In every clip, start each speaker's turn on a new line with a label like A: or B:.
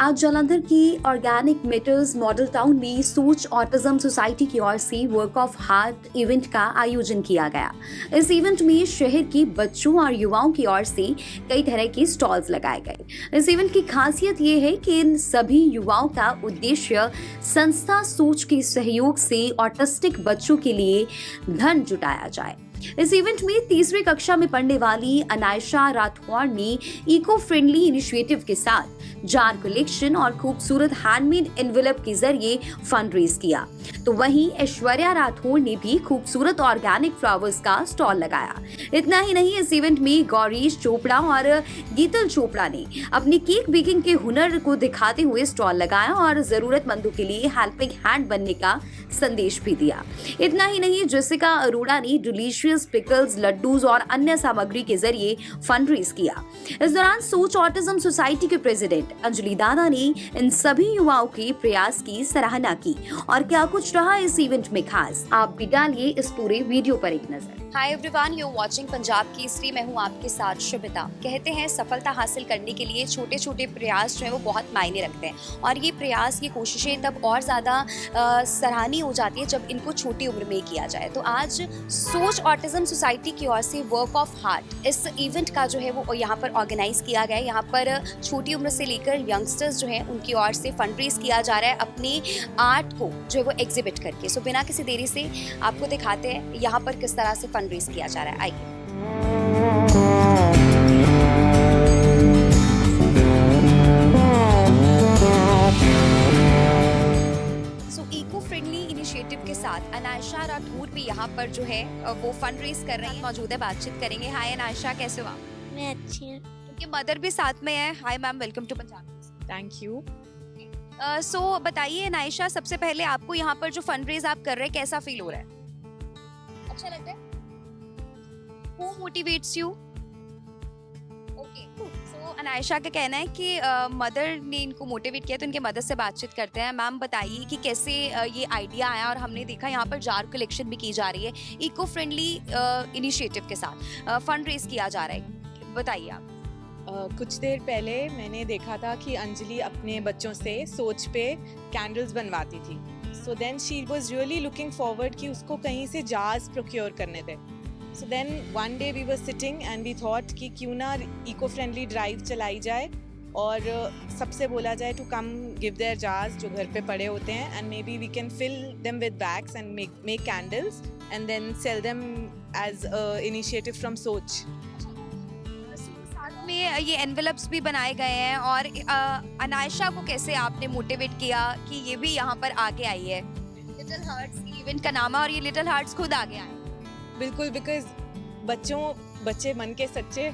A: आज जालंधर की organic matters model town में सोच ऑटिज्म सोसाइटी की ओर से वर्क ऑफ हार्ट इवेंट का आयोजन किया गया। इस इवेंट में शहर के बच्चों और युवाओं की ओर से कई तरह के स्टॉल्स लगाए गए। इस इवेंट की खासियत ये है कि इन सभी युवाओं का उद्देश्य संस्था सोच के सहयोग से ऑटिस्टिक बच्चों के लिए धन जुटाया जाए। इस इवेंट में तीसरी कक्षा में पढ़ने वाली अनायशा राठौर ने इको फ्रेंडली इनिशिएटिव के साथ जार कलेक्शन और खूबसूरत हैंडमेड एनवेलप के जरिए फंड रेज किया, तो वहीं ऐश्वर्या राठौर ने भी खूबसूरत ऑर्गेनिक फ्लावर्स का स्टॉल लगाया। इतना ही नहीं, इस इवेंट में गौरीश चोपड़ा और गीतल चोपड़ा ने अपनी केक बेकिंग के हुनर को दिखाते हुए स्टॉल लगाया और जरूरतमंदों के लिए हेल्पिंग हैंड बनने का संदेश भी दिया। इतना ही नहीं, जेसिका अरोड़ा ने डिलीशियस पिकल्स, लड्डूज और अन्य सामग्री के जरिए फंड रेज किया। इस दौरान सोच ऑटिज्म सोसाइटी के प्रेसिडेंट अंजलि दादा ने इन सभी युवाओं के प्रयास की सराहना की। और क्या कुछ रहा इस इवेंट में खास, आप भी डालिए इस पूरे वीडियो पर एक नजर।
B: Hi everyone, you watching Punjab Kesari. मैं हूँ आपके साथ शुभिता। कहते हैं सफलता हासिल करने के लिए छोटे छोटे प्रयास जो है वो बहुत मायने रखते हैं, और ये प्रयास, ये कोशिशें तब और ज़्यादा सराहनीय हो जाती है जब इनको छोटी उम्र में किया जाए। तो आज सोच ऑटिज्म सोसाइटी की ओर से वर्क ऑफ हार्ट इस इवेंट का जो है वो यहाँ पर ऑर्गेनाइज किया गया है। यहाँ पर छोटी उम्र से लेकर यंगस्टर्स जो हैं उनकी ओर से फंड रेज किया जा रहा है अपनी आर्ट को जो है वो एग्जिबिट करके। सो बिना किसी देरी से आपको दिखाते हैं यहाँ पर किस तरह से फंड रेज किया जा रहा है। आइए। इको फ्रेंडली इनिशिएटिव के साथ अनायशा राठौर भी यहाँ पर जो है वो फंड रेज कर रही है, मौजूद है, बातचीत करेंगे। हाय अनायशा, कैसे हो आप?
C: मैं अच्छी हूँ।
B: उनकी मदर भी साथ में है। Hi ma'am, welcome to Punjab.
D: Thank you.
B: So बताइए अनायशा, सबसे पहले आपको यहाँ पर जो फंड रेज आप कर रहे हैं कैसा फील हो रहा है? अच्छा लग रहा है? Who motivates you? Okay. So Anaysha का कहना है कि मदर ने इनको मोटिवेट किया, तो इनके मदर से बातचीत करते हैं। मैम बताइए कि कैसे ये आइडिया आया, और हमने देखा यहाँ पर जार कलेक्शन भी की जा रही है इको फ्रेंडली इनिशिएटिव के साथ फंड रेज किया जा रहा है, बताइए आप।
D: कुछ देर पहले मैंने देखा था कि अंजलि अपने बच्चों से सोच पे कैंडल्स बनवाती थी। So then she was really looking forward कि उसको कहीं से जार्स प्रोक्योर करने थे। So then one day we were sitting and we thought कि क्यों ना इको फ्रेंडली ड्राइव चलाई जाए और सबसे बोला जाए to come give their jars जो घर पे पड़े होते हैं, and maybe we can fill them with bags and make candles and then sell them as initiative from Soch.
B: में ये एनवेलप्स भी बनाए गए हैं, और अनायशा को कैसे आपने मोटिवेट किया कि ये भी यहाँ पर आगे आई है? लिटिल हार्ट्स इवेंट का नाम है और ये लिटिल हार्ट्स खुद आगे आए।
D: बिल्कुल, बिकॉज बच्चे मन के सच्चे,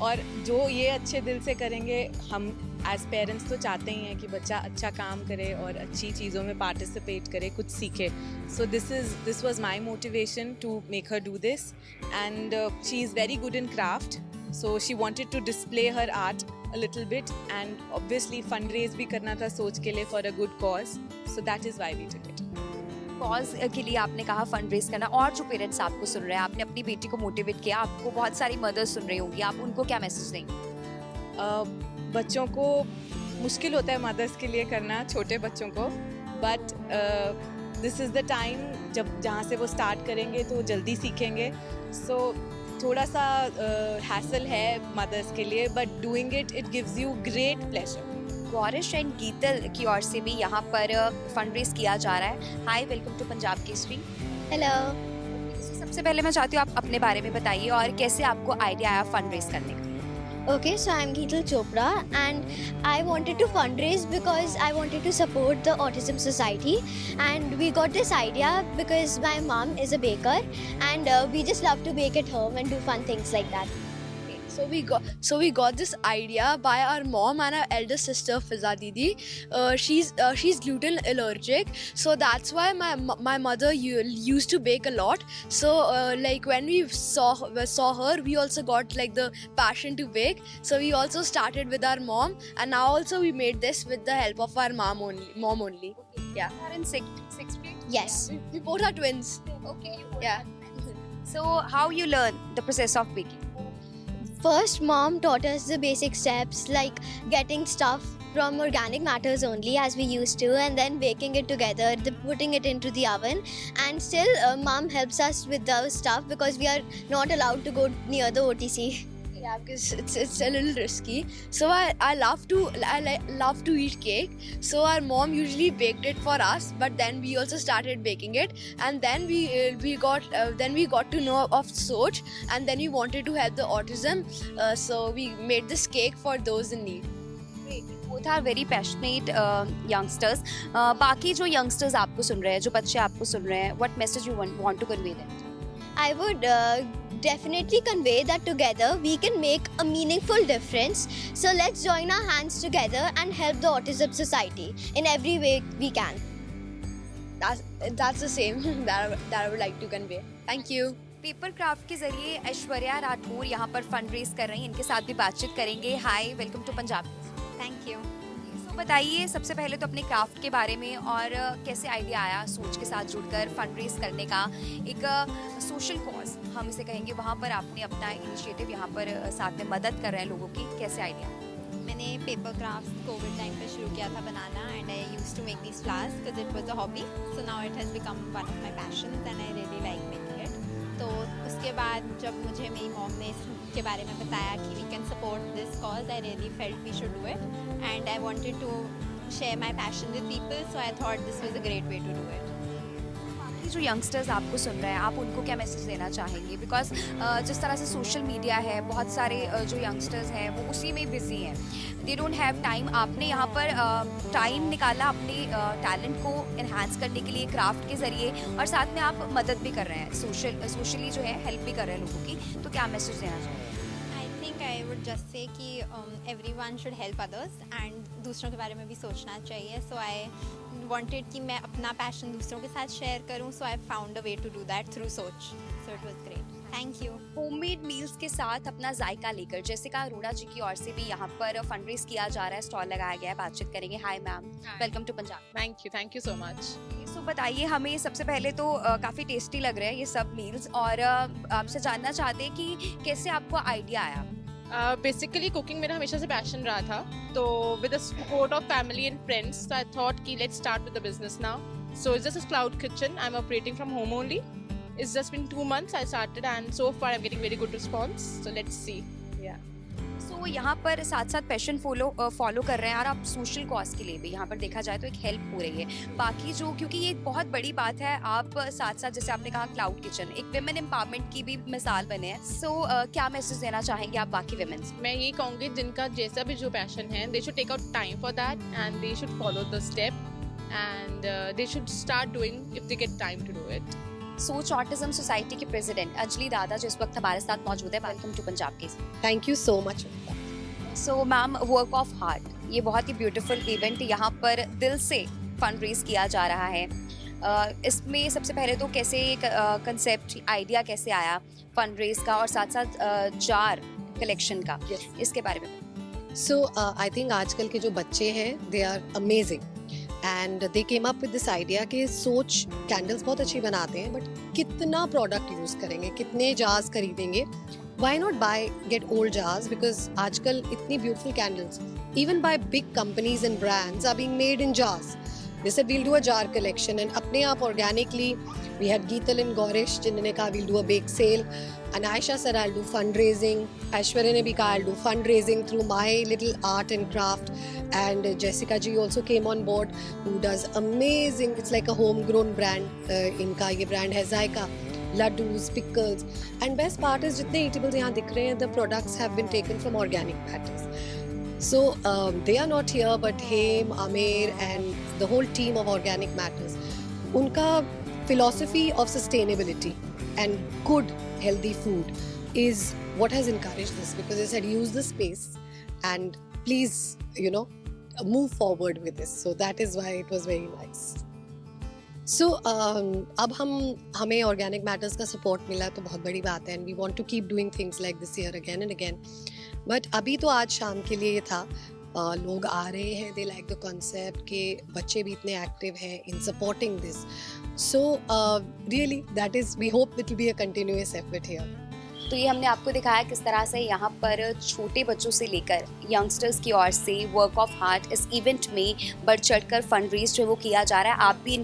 D: और जो ये अच्छे दिल से करेंगे, हम एज पेरेंट्स तो चाहते ही हैं कि बच्चा अच्छा काम करे और अच्छी चीज़ों में पार्टिसिपेट करे, कुछ सीखे। So this was my motivation to make her do this, and she is very good in craft, so she wanted to display her art a little bit, and obviously fundraise भी करना था सोच के लिए for a good cause, so that is why we did it.
B: Cause के लिए आपने कहा फंड रेज करना, और जो पेरेंट्स आपको सुन रहे हैं, आपने अपनी बेटी को मोटिवेट किया, आपको बहुत सारी मदर्स सुन रही होंगी, आप उनको क्या मैसेज देंगे?
D: बच्चों को मुश्किल होता है मदर्स के लिए करना, छोटे बच्चों को, but this is the time जब जहाँ से वो स्टार्ट करेंगे तो जल्दी सीखेंगे। सो थोड़ा सा हैसल है मदर्स के लिए, but doing it gives you great pleasure.
B: Gaurish and Geetal की ओर से भी यहाँ पर फंड रेज किया जा रहा है। Hi, welcome to Punjab Kesari.
C: Hello.
B: सबसे पहले मैं चाहती हूँ आप अपने बारे में बताइए और कैसे आपको आइडिया आया फंड रेज करने का।
C: Okay, so I'm Geetal Chopra, and I wanted to fundraise because I wanted to support the Autism Society, and we got this idea because my mom is a baker, and we just love to bake at home and do fun things like that.
E: So we got this idea by our mom and our elder sister Fiza Didi. She's gluten allergic, so that's why my mother used to bake a lot. So like when we saw her, we also got like the passion to bake. So we also started with our mom, and now also we made this with the help of our mom only. Yeah.
B: You are in sixth grade?
C: Yes.
E: We both are twins.
B: Okay.
E: Yeah.
B: So how you learn the process of baking?
C: First, mom taught us the basic steps like getting stuff from organic matters only as we used to, and then baking it together, putting it into the oven, and still mom helps us with the stuff because we are not allowed to go near the OTC.
E: Yeah, because it's a little risky. So I love to eat cake. So our mom usually baked it for us, but then we also started baking it, and then we got to know of Soch, and then we wanted to help the autism. So we made this cake for those in need.
B: Both are very passionate youngsters. बाकी जो youngsters आपको सुन रहे हैं, जो बच्चे आपको सुन रहे हैं, what message you want to convey that?
C: I would definitely convey that together we can make a meaningful difference. So let's join our hands together and help the Autism Society in every way we can.
E: That's the same that I would like to convey. Thank you.
B: Paper craft के जरिए ऐश्वर्या राठौर यहाँ पर fund raise कर रही हैं. इनके साथ भी बातचीत करेंगे. Hi, welcome to Punjab.
F: Thank you.
B: तो बताइए सबसे पहले तो अपने क्राफ्ट के बारे में, और कैसे आइडिया आया सोच के साथ जुड़कर फंड रेज करने का. एक सोशल कॉज हम इसे कहेंगे, वहाँ पर आपने अपना इनिशिएटिव यहाँ पर साथ में मदद कर रहे हैं लोगों की. कैसे आइडिया?
F: मैंने पेपर क्राफ्ट कोविड टाइम पे शुरू किया था बनाना, and I used to make these flowers because it was a hobby. So now it has become one of my passions and I really like making it. तो उसके बाद जब मुझे मेरी मॉम ने इसके बारे में बताया कि we can support this cause, I really felt we should do it, and I wanted to share my passion with people. So I thought this was a great way to do it.
B: बाकी जो youngsters आपको सुन रहे हैं, आप उनको क्या message देना चाहेंगे? बिकॉज जिस तरह से सोशल मीडिया है, बहुत सारे जो यंगस्टर्स हैं वो उसी में बिजी हैं, दे डोंट हैव टाइम. आपने यहाँ पर टाइम निकाला अपने टैलेंट को इन्हांस करने के लिए क्राफ्ट के ज़रिए, और साथ में आप मदद भी कर रहे हैं, सोशली जो है हेल्प भी कर रहे हैं लोगों की. तो क्या मैसेज देना चाहेंगे?
F: I think I would just say कि everyone should help others, and दूसरों के बारे में भी सोचना चाहिए. सो आई wanted कि मैं अपना पैशन दूसरों के साथ शेयर करूं. So I found a way to do that through सोच. So it was great. Thank you.
B: Homemade meals के साथ अपना जायका लेकर जैसिका अरोड़ा जी की ओर से भी यहाँ पर फंड रेज किया जा रहा है, स्टॉल लगाया गया है. बातचीत करेंगे. Hi ma'am, welcome to Punjab.
D: Thank you so much.
B: So बताइए हमें सबसे पहले तो काफ़ी टेस्टी लग रहे हैं ये सब मील्स, और आपसे जानना चाहते हैं कि कैसे आपको आइडिया आया?
G: बेसिकली कुकिंग मेरा हमेशा से पैशन रहा था, तो with the support of family and friends I thought कि let's start with the business now. So it's just a cloud kitchen. I am operating from home only. It's just been 2 months I started, and so far I'm getting very good response. So let's see. Yeah.
B: सो यहाँ पर साथ साथ passion follow कर रहे हैं, और आप social cause के लिए भी यहाँ पर देखा जाए तो एक हेल्प हो रही है. बाकी जो, क्योंकि ये एक बहुत बड़ी बात है, आप साथ साथ जैसे आपने कहा क्लाउड किचन एक विमेन एम्पावरमेंट की भी मिसाल बने हैं. सो क्या मैसेज देना चाहेंगे आप बाकी विमेन?
G: मैं यही कहूँगी जिनका जैसा भी जो पैशन है, they should take out time for that, and they should follow the step, and they should start doing if they get time to do it.
B: Soch autism society के प्रेसिडेंट अंजलि दादा जो इस वक्त हमारे साथ मौजूद है. वेलकम टू पंजाब के.
H: Thank you so much.
B: So ma'am, work of heart ये बहुत ही ब्यूटीफुल इवेंट यहाँ पर दिल से फंड रेज किया जा रहा है. इसमें सबसे पहले तो कैसे एक कंसेप्ट आइडिया कैसे आया फंड रेज का, और साथ साथ जार कलेक्शन का, इसके बारे में?
H: सो आई थिंक आजकल के जो बच्चे हैं they are amazing, and they came up with this idea कि सोच कैंडल्स बहुत अच्छी बनाते हैं, बट कितना प्रोडक्ट यूज़ करेंगे, कितने जार्स खरीदेंगे. Why not get old jars? Because आजकल इतनी beautiful candles, even by big companies and brands, are being made in jars. They said we'll do a jar collection, and अपने आप organically we had Geetal and Gaurish जिन्होंने कहा we'll do a bake sale, and Aisha said I'll do fundraising. Aishwarya ने भी कहा I'll do fundraising through my little art and craft, and Jessica ji also came on board, who does amazing. It's like a homegrown brand. इनका ये brand है Zaika. Laddus, pickles, and best part is जितने eatables यहाँ दिख रहे हैं, the products have been taken from organic matters. So they are not here, but Hem, Amer, and the whole team of Organic Matters. उनका philosophy of sustainability and good healthy food is what has encouraged this, because they said use the space and please move forward with this. So that is why it was very nice. सो अब हमें organic matters का support मिला तो बहुत बड़ी बात है, and we want to keep doing things like this year again and again. But अभी तो आज शाम के लिए ये था. लोग आ रहे हैं, दे लाइक द कॉन्सेप्ट के बच्चे भी इतने एक्टिव हैं in supporting this. So really that is, we hope it will be a continuous effort here.
B: तो ये हमने आपको दिखाया किस तरह से यहाँ पर छोटे बच्चों से लेकर यंगस्टर्स की ओर से वर्क ऑफ हार्ट इस इवेंट में बढ़ चढ़कर फंड रेज जो वो किया जा रहा है। आप भी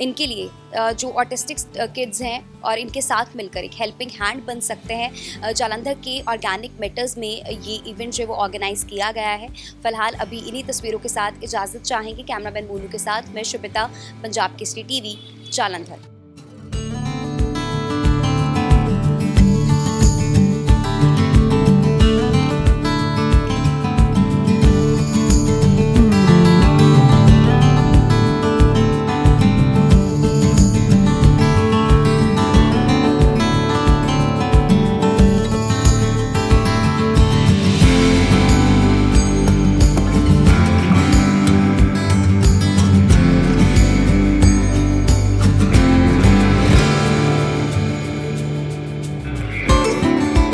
B: इनके लिए जो ऑटिस्टिक किड्स हैं और इनके साथ मिलकर एक हेल्पिंग हैंड बन सकते हैं। जालंधर के ऑर्गेनिक मैटर्स में ये इवेंट जो है वो ऑर्गेनाइज किया गया है। फिलहाल अभी इन्हीं तस्वीरों के साथ इजाज़त चाहेंगे। कैमरामैन मोनू के साथ मैं शुभिता, पंजाब केसरी टीवी, जालंधर।